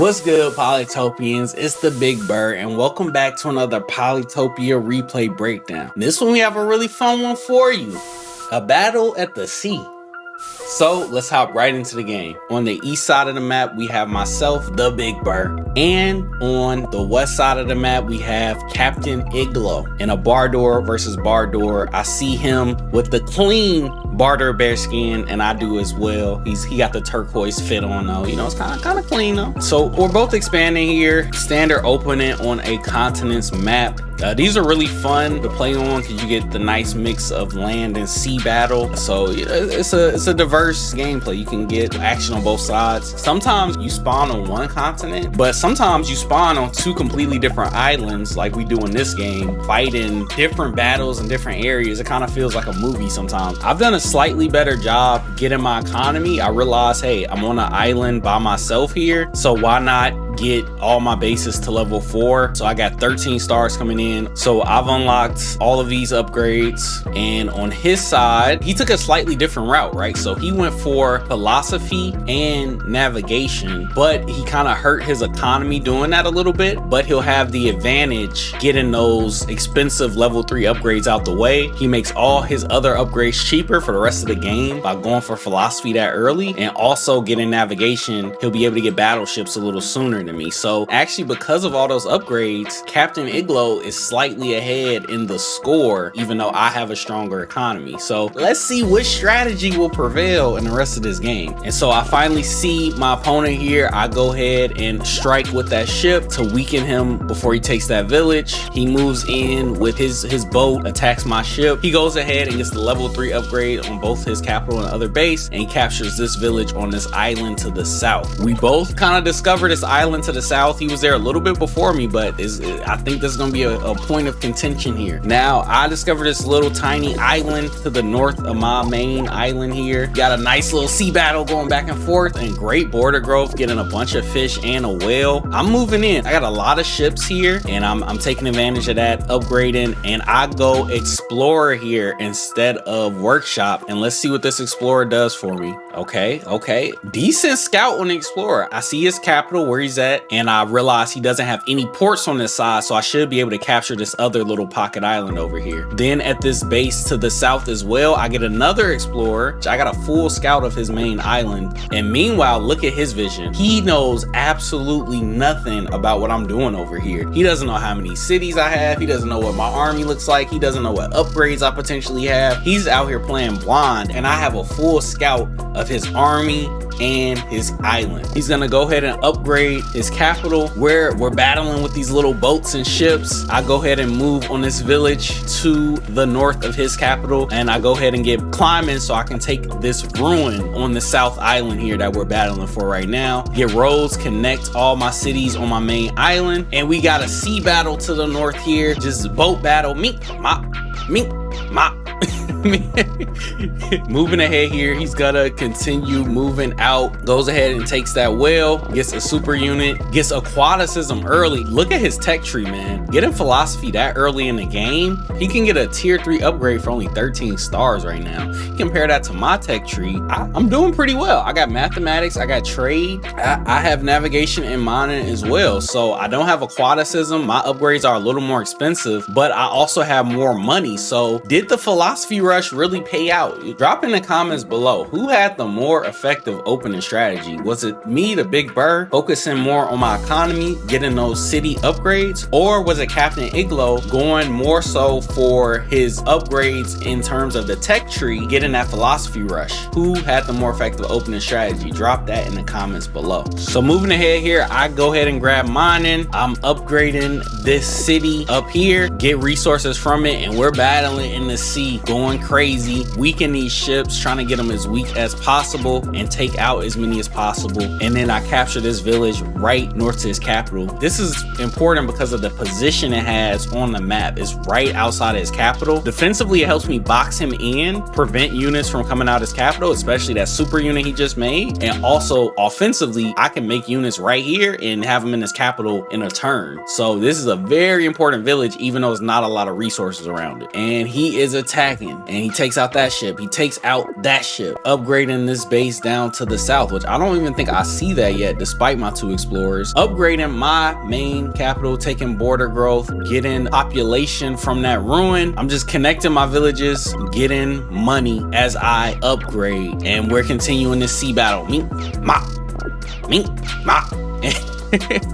What's good, Polytopians? It's the Big Bird, and welcome back to another Polytopia Replay breakdown. This one we have a really fun one for you. A battle at the sea. So let's hop right into the game. On the east side of the map, we have myself, the Big Bird. And on the west side of the map, we have Kaptain Iglo in a Bardoor versus Bardoor. I see him with the clean Bardoor bear skin, and I do as well. He got the turquoise fit on though. You know, it's kind of clean though. So we're both expanding here. Standard opponent on a continent's map. These are really fun to play on because you get the nice mix of land and sea battle. So it's a diverse gameplay. You can get action on both sides. Sometimes you spawn on one continent, but sometimes you spawn on two completely different islands like we do in this game, fighting different battles in different areas. It kind of feels like a movie sometimes. I've done a slightly better job getting my economy. I realized, hey, I'm on an island by myself here, so why not get all my bases to level 4? So I got 13 stars coming in. So I've unlocked all of these upgrades, and on his side, he took a slightly different route, right? So he went for philosophy and navigation, but he kind of hurt his economy doing that a little bit, but he'll have the advantage getting those expensive level 3 upgrades out the way. He makes all his other upgrades cheaper for the rest of the game by going for philosophy that early, and also getting navigation, he'll be able to get battleships a little sooner than me. So actually, because of all those upgrades, Kaptain Iglo is slightly ahead in the score, even though I have a stronger economy. So let's see which strategy will prevail in the rest of this game. And so I finally see my opponent here. I go ahead and strike with that ship to weaken him before he takes that village. He moves in with his boat, attacks my ship. He goes ahead and gets the level 3 upgrade on both his capital and other base, and he captures this village on this island to the south. We both kind of discovered this island to the south. He was there a little bit before me, but I think this is going to be a point of contention here. Now, I discovered this little tiny island to the north of my main island here. Got a nice little sea battle going back and forth, and great border growth, getting a bunch of fish and a whale. I'm moving in. I got a lot of ships here, and I'm taking advantage of that, upgrading, and I go explorer here instead of workshop, and let's see what this explorer does for me. Okay. Decent scout on the explorer. I see his capital where he's at, and I realize he doesn't have any ports on this side, so I should be able to capture this other little pocket island over here. Then at this base to the south as well, I get another explorer. I got a full scout of his main island, and meanwhile, look at his vision. He knows absolutely nothing about what I'm doing over here. He doesn't know how many cities I have. He doesn't know what my army looks like. He doesn't know what upgrades I potentially have. He's out here playing blind, and I have a full scout of his army and his island. He's gonna go ahead and upgrade his capital. We're battling with these little boats and ships. I go ahead and move on this village to the north of his capital, and I go ahead and get climbing so I can take this ruin on the south island here that we're battling for right now. Get roads, connect all my cities on my main island, and we got a sea battle to the north here. Just boat battle. Meep, mop. Moving ahead here, he's gonna continue moving out, goes ahead and takes that whale, gets a super unit, gets aquaticism early. Look at his tech tree, man. Getting philosophy that early in the game, he can get a tier 3 upgrade for only 13 stars right now. Compare that to my tech tree, I'm doing pretty well. I got mathematics, I got trade, I have navigation and mining as well. So I don't have aquaticism. My upgrades are a little more expensive, but I also have more money. So did the philosophy rush really pay out? Drop in the comments below. Who had the more effective opening strategy? Was it me, the Big Bird, focusing more on my economy, getting those city upgrades? Or was it Kaptain Iglo going more so for his upgrades in terms of the tech tree, getting that philosophy rush? Who had the more effective opening strategy? Drop that in the comments below. So moving ahead here, I go ahead and grab mining. I'm upgrading this city up here, get resources from it, and we're battling in the sea, going crazy, weaken these ships, trying to get them as weak as possible and take out as many as possible. And then I capture this village right north to his capital. This is important because of the position it has on the map. It's right outside of his capital. Defensively, it helps me box him in, prevent units from coming out of his capital, especially that super unit he just made. And also offensively, I can make units right here and have them in his capital in a turn. So this is a very important village, even though there's not a lot of resources around it. And he is attacking. and he takes out that ship. He takes out that ship, upgrading this base down to the south, which I don't even think I see that yet, despite my 2 explorers. Upgrading my main capital, taking border growth, getting population from that ruin. I'm just connecting my villages, getting money as I upgrade, and we're continuing this sea battle. Me, ma, me, ma.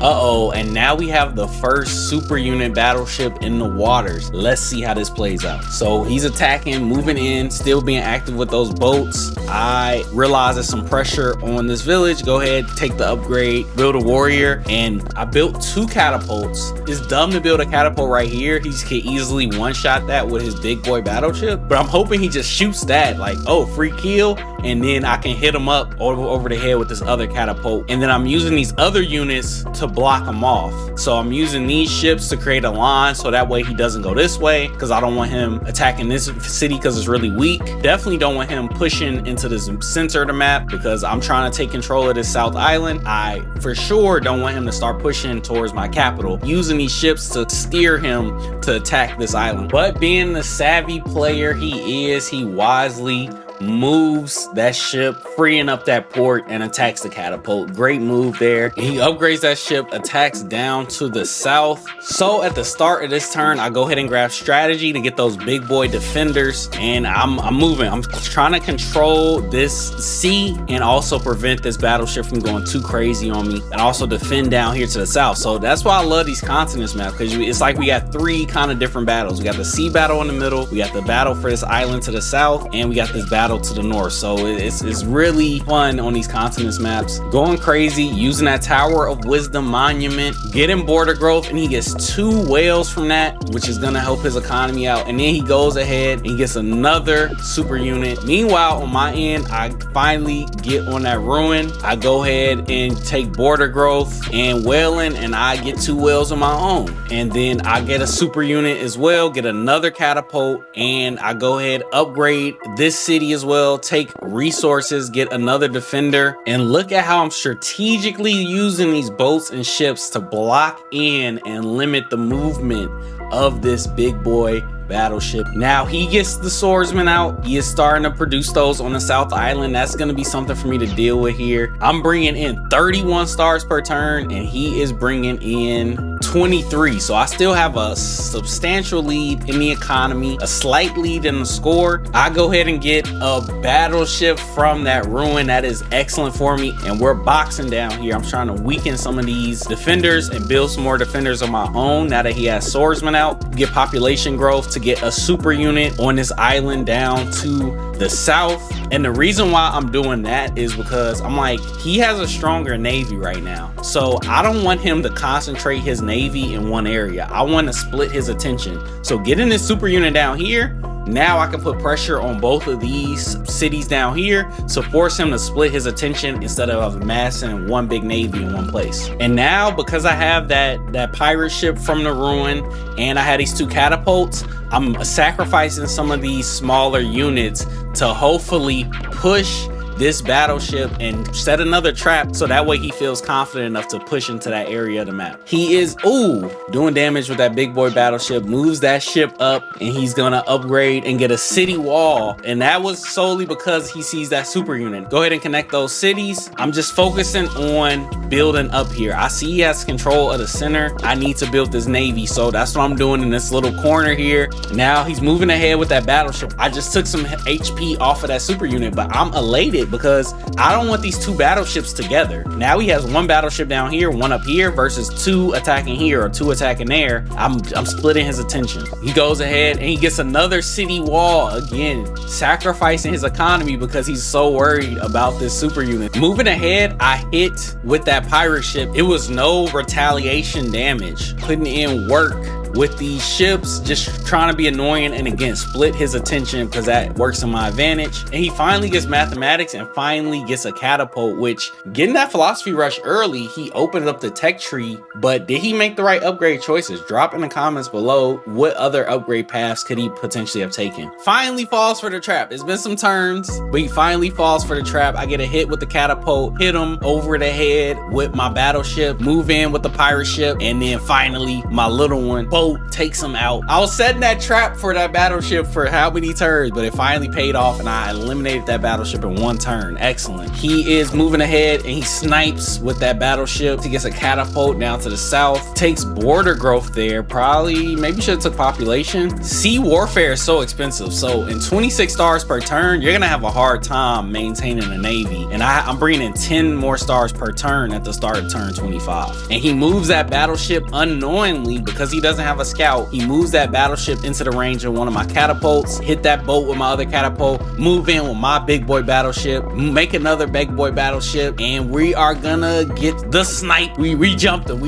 Uh-oh, and now we have the first super unit battleship in the waters. Let's see how this plays out. So he's attacking, moving in, still being active with those boats. I realize there's some pressure on this village. Go ahead, take the upgrade, build a warrior, and I built 2 catapults. It's dumb to build a catapult right here. He can easily one-shot that with his big boy battleship, but I'm hoping he just shoots that, like, oh, free kill, and then I can hit him up over the head with this other catapult. And then I'm using these other units to block him off. So I'm using these ships to create a line so that way he doesn't go this way, because I don't want him attacking this city because it's really weak. Definitely don't want him pushing into this center of the map because I'm trying to take control of this South Island. I for sure don't want him to start pushing towards my capital, using these ships to steer him to attack this island. But being the savvy player he is, he wisely moves that ship, freeing up that port, and attacks the catapult. Great move there. He upgrades that ship, attacks down to the south. So at the start of this turn, I go ahead and grab strategy to get those big boy defenders, and I'm moving. I'm trying to control this sea and also prevent this battleship from going too crazy on me, and also defend down here to the south. So that's why I love these continents maps, because it's like we got 3 kind of different battles. We got the sea battle in the middle, we got the battle for this island to the south, and we got this battle to the north. So it's really fun on these continents maps. Going crazy, using that Tower of Wisdom monument, getting border growth, and he gets 2 whales from that, which is gonna help his economy out. And then he goes ahead and he gets another super unit. Meanwhile, on my end, I finally get on that ruin. I go ahead and take border growth and whaling, and I get 2 whales of my own. And then I get a super unit as well, get another catapult, and I go ahead, upgrade this city as well, take resources, get another defender, and look at how I'm strategically using these boats and ships to block in and limit the movement of this big boy battleship. Now he gets the swordsman out. He is starting to produce those on the South Island. That's going to be something for me to deal with here. I'm bringing in 31 stars per turn, and he is bringing in 23. So I still have a substantial lead in the economy, a slight lead in the score. I go ahead and get a battleship from that ruin. That is excellent for me, and we're boxing down here. I'm trying to weaken some of these defenders and build some more defenders of my own now that he has swordsman out. Get population growth to get a super unit on this island down to the south. And the reason why I'm doing that is because I'm like, he has a stronger navy right now, so I don't want him to concentrate his navy in one area. I want to split his attention. So getting this super unit down here, now I can put pressure on both of these cities down here to force him to split his attention instead of amassing one big navy in one place. And now, because I have that pirate ship from the ruin, and I had these 2 catapults, I'm sacrificing some of these smaller units to hopefully push this battleship and set another trap, so that way he feels confident enough to push into that area of the map. He is doing damage with that big boy battleship, moves that ship up, and he's gonna upgrade and get a city wall, and that was solely because he sees that super unit. Go ahead and connect those cities. I'm just focusing on building up here. I see he has control of the center. I need to build this navy, so that's what I'm doing in this little corner here. Now he's moving ahead with that battleship. I just took some HP off of that super unit, but I'm elated because I don't want these 2 battleships together. Now he has 1 battleship down here, 1 up here, versus 2 attacking here or 2 attacking there. I'm splitting his attention. He goes ahead and he gets another city wall, again sacrificing his economy because he's so worried about this super unit. Moving ahead, I hit with that pirate ship. It was no retaliation damage, putting in work with these ships, just trying to be annoying, and again split his attention because that works in my advantage. And he finally gets mathematics and finally gets a catapult, which, getting that philosophy rush early, he opened up the tech tree. But did he make the right upgrade choices? Drop in the comments below what other upgrade paths could he potentially have taken. Finally falls for the trap. It's been some turns, but he finally falls for the trap. I get a hit with the catapult, hit him over the head with my battleship, move in with the pirate ship, and then finally my little one, both boat, takes him out. I was setting that trap for that battleship for how many turns, but it finally paid off and I eliminated that battleship in 1 turn. Excellent. He is moving ahead and he snipes with that battleship. He gets a catapult down to the south, takes border growth there. Probably, maybe should have took population. Sea warfare is so expensive. So in 26 stars per turn, you're gonna have a hard time maintaining a navy. And I'm bringing in 10 more stars per turn at the start of turn 25. And he moves that battleship unknowingly because he doesn't have a scout. He moves that battleship into the range of one of my catapults, hit that boat with my other catapult, move in with my big boy battleship, make another big boy battleship, and we are gonna get the snipe. We jumped him.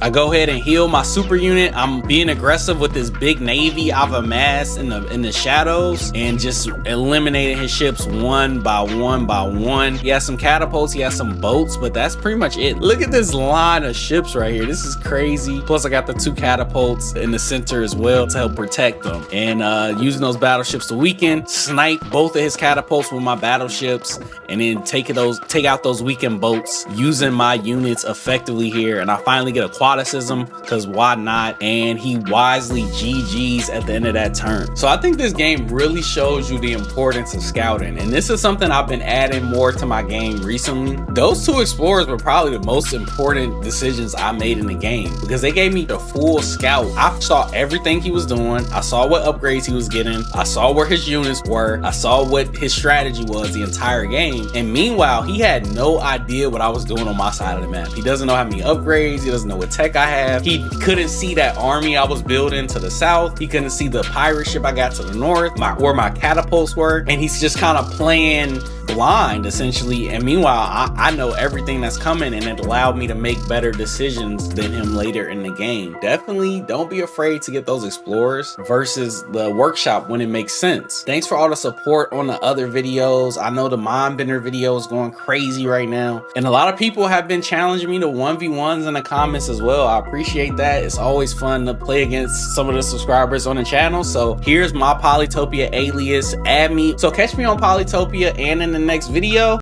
I go ahead and heal my super unit. I'm being aggressive with this big navy I've amassed in the shadows and just eliminating his ships one by one. He has some catapults, he has some boats, but that's pretty much it. Look at this line of ships right here. This is crazy. Plus I got the 2 catapults in the center as well to help protect them. And using those battleships to weaken, snipe both of his catapults with my battleships, and then take out those weakened boats using my units effectively here. And I finally get a quadicism because why not? And he wisely GG's at the end of that turn. So I think this game really shows you the importance of scouting, and this is something I've been adding more to my game recently. Those 2 explorers were probably the most important decisions I made in the game because they gave me the full scout. I saw everything he was doing. I saw what upgrades he was getting. I saw where his units were. I saw what his strategy was the entire game. And meanwhile, he had no idea what I was doing on my side of the map. He doesn't know how many upgrades. He doesn't know what tech I have. He couldn't see that army I was building to the south. He couldn't see the pirate ship I got to the north, where my catapults were. And he's just kind of playing blind essentially. And meanwhile, I know everything that's coming, and it allowed me to make better decisions than him later in the game. Definitely don't be afraid to get those explorers versus the workshop when it makes sense. Thanks for all the support on the other videos. I know the Mindbender video is going crazy right now, and a lot of people have been challenging me to 1v1s in the comments as well. I appreciate that. It's always fun to play against some of the subscribers on the channel. So here's my Polytopia alias. Add me. So catch me on Polytopia and in the next video.